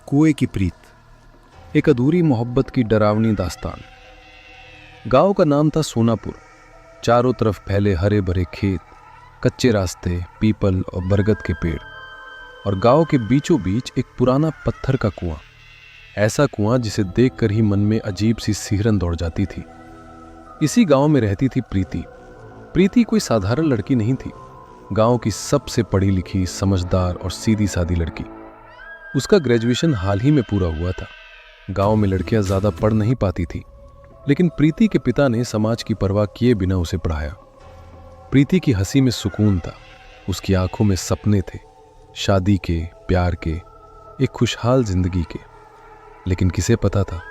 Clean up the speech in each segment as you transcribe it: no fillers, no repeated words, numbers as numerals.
कुएं की प्रीत, एक अधूरी मोहब्बत की डरावनी दास्तान। गांव का नाम था सोनापुर। चारों तरफ फैले हरे भरे खेत, कच्चे रास्ते, पीपल और बरगद के पेड़, और गांव के बीचों बीच एक पुराना पत्थर का कुआं। ऐसा कुआं जिसे देखकर ही मन में अजीब सी सिहरन दौड़ जाती थी। इसी गांव में रहती थी प्रीति। प्रीति कोई साधारण लड़की नहीं थी, गांव की सबसे पढ़ी लिखी, समझदार और सीधी सादी लड़की। उसका ग्रेजुएशन हाल ही में पूरा हुआ था। गांव में लड़कियां ज्यादा पढ़ नहीं पाती थी, लेकिन प्रीति के पिता ने समाज की परवाह किए बिना उसे पढ़ाया। प्रीति की हंसी में सुकून था, उसकी आंखों में सपने थे, शादी के, प्यार के, एक खुशहाल जिंदगी के। लेकिन किसे पता था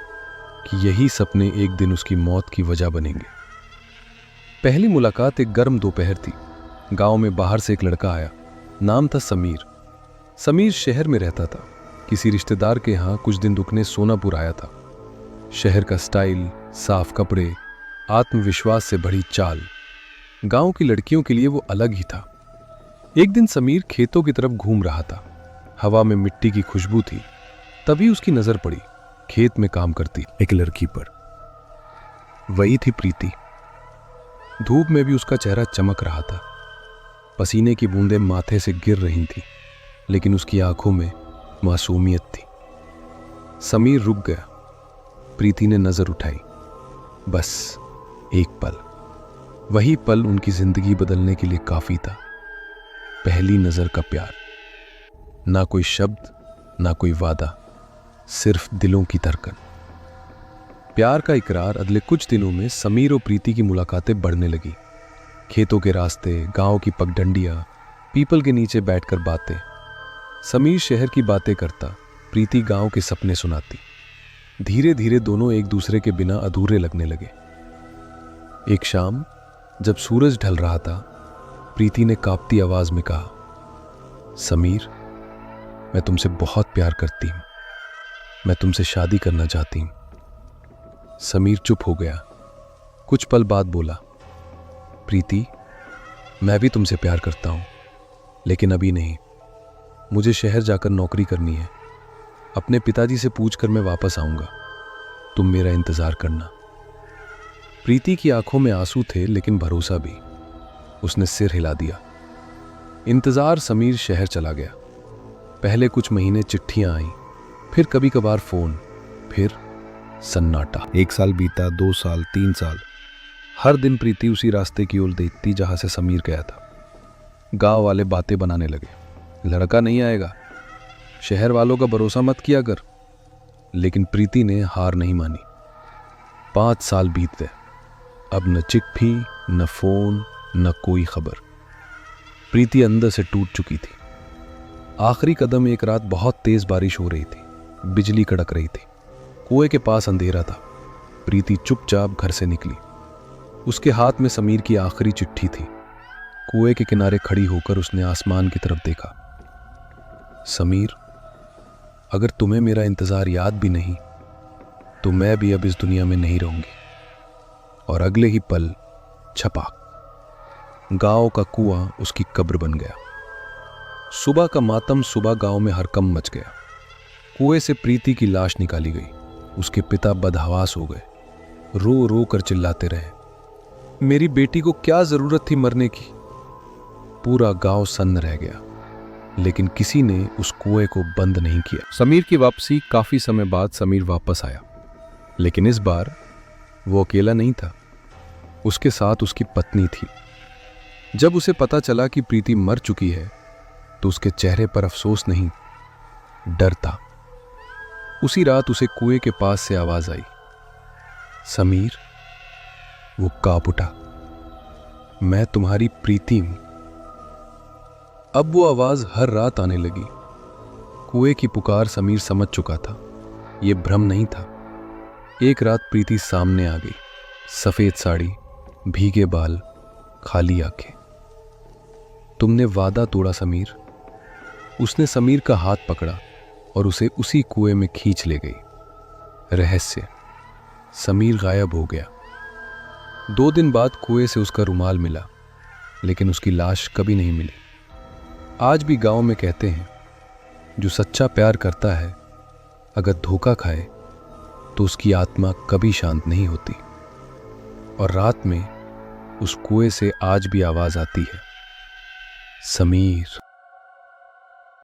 कि यही सपने एक दिन उसकी मौत की वजह बनेंगे। पहली मुलाकात एक गर्म दोपहर थी। गांव में बाहर से एक लड़का आया, नाम था समीर। समीर शहर में रहता था, किसी रिश्तेदार के यहाँ कुछ दिन रुकने सोनापुर आया था। शहर का स्टाइल, साफ कपड़े, आत्मविश्वास से भरी चाल, गांव की लड़कियों के लिए वो अलग ही था। एक दिन समीर खेतों की तरफ घूम रहा था। हवा में मिट्टी की खुशबू थी। तभी उसकी नजर पड़ी खेत में काम करती एक लड़की पर। वही थी प्रीति। धूप में भी उसका चेहरा चमक रहा था। पसीने की बूंदें माथे से गिर रही थी, लेकिन उसकी आंखों में मासूमियत थी। समीर रुक गया। प्रीति ने नजर उठाई। बस एक पल, वही पल उनकी जिंदगी बदलने के लिए काफी था। पहली नजर का प्यार, ना कोई शब्द, ना कोई वादा, सिर्फ दिलों की धड़कन। प्यार का इकरार। अगले कुछ दिनों में समीर और प्रीति की मुलाकातें बढ़ने लगी। खेतों के रास्ते, गांव की पगडंडियां, पीपल के नीचे बैठकर बातें। समीर शहर की बातें करता, प्रीति गांव के सपने सुनाती। धीरे धीरे दोनों एक दूसरे के बिना अधूरे लगने लगे। एक शाम जब सूरज ढल रहा था, प्रीति ने कांपती आवाज में कहा, समीर, मैं तुमसे बहुत प्यार करती हूं, मैं तुमसे शादी करना चाहती हूं। समीर चुप हो गया। कुछ पल बाद बोला, प्रीति, मैं भी तुमसे प्यार करता हूं, लेकिन अभी नहीं। मुझे शहर जाकर नौकरी करनी है। अपने पिताजी से पूछकर मैं वापस आऊंगा। तुम मेरा इंतजार करना। प्रीति की आंखों में आंसू थे, लेकिन भरोसा भी। उसने सिर हिला दिया। इंतजार। समीर शहर चला गया। पहले कुछ महीने चिट्ठियां आईं, फिर कभी कभार फोन, फिर सन्नाटा। 1 साल बीता, 2 साल, 3 साल। हर दिन प्रीति उसी रास्ते की ओर देखती जहां से समीर गया था। गांव वाले बातें बनाने लगे, लड़का नहीं आएगा, शहर वालों का भरोसा मत किया कर। लेकिन प्रीति ने हार नहीं मानी। 5 साल बीत गए। अब न चिट्ठी, न फोन, न कोई खबर। प्रीति अंदर से टूट चुकी थी। आखिरी कदम। एक रात बहुत तेज बारिश हो रही थी, बिजली कड़क रही थी, कुएं के पास अंधेरा था। प्रीति चुपचाप घर से निकली। उसके हाथ में समीर की आखिरी चिट्ठी थी। कुएं के किनारे खड़ी होकर उसने आसमान की तरफ देखा। समीर, अगर तुम्हें मेरा इंतजार याद भी नहीं, तो मैं भी अब इस दुनिया में नहीं रहूंगी। और अगले ही पल छपाक, गांव का कुआं उसकी कब्र बन गया। सुबह का मातम। सुबह गांव में हड़कंप मच गया। कुएं से प्रीति की लाश निकाली गई। उसके पिता बदहवास हो गए, रो रो कर चिल्लाते रहे, मेरी बेटी को क्या जरूरत थी मरने की। पूरा गांव सन्न रह गया, लेकिन किसी ने उस कुएं को बंद नहीं किया। समीर की वापसी। काफी समय बाद समीर वापस आया, लेकिन इस बार वो अकेला नहीं था। उसके साथ उसकी पत्नी थी। जब उसे पता चला कि प्रीति मर चुकी है, तो उसके चेहरे पर अफसोस नहीं, डर था। उसी रात उसे कुएं के पास से आवाज आई, समीर। वो कांप उठा, मैं तुम्हारी प्रीति हूं। अब वो आवाज हर रात आने लगी। कुएं की पुकार। समीर समझ चुका था, ये भ्रम नहीं था। एक रात प्रीति सामने आ गई। सफेद साड़ी, भीगे बाल, खाली आंखें। तुमने वादा तोड़ा समीर। उसने समीर का हाथ पकड़ा और उसे उसी कुएं में खींच ले गई। रहस्य। समीर गायब हो गया। 2 दिन बाद कुएं से उसका रुमाल मिला, लेकिन उसकी लाश कभी नहीं मिली। आज भी गांव में कहते हैं, जो सच्चा प्यार करता है अगर धोखा खाए तो उसकी आत्मा कभी शांत नहीं होती, और रात में उस कुएं से आज भी आवाज आती है, समीर।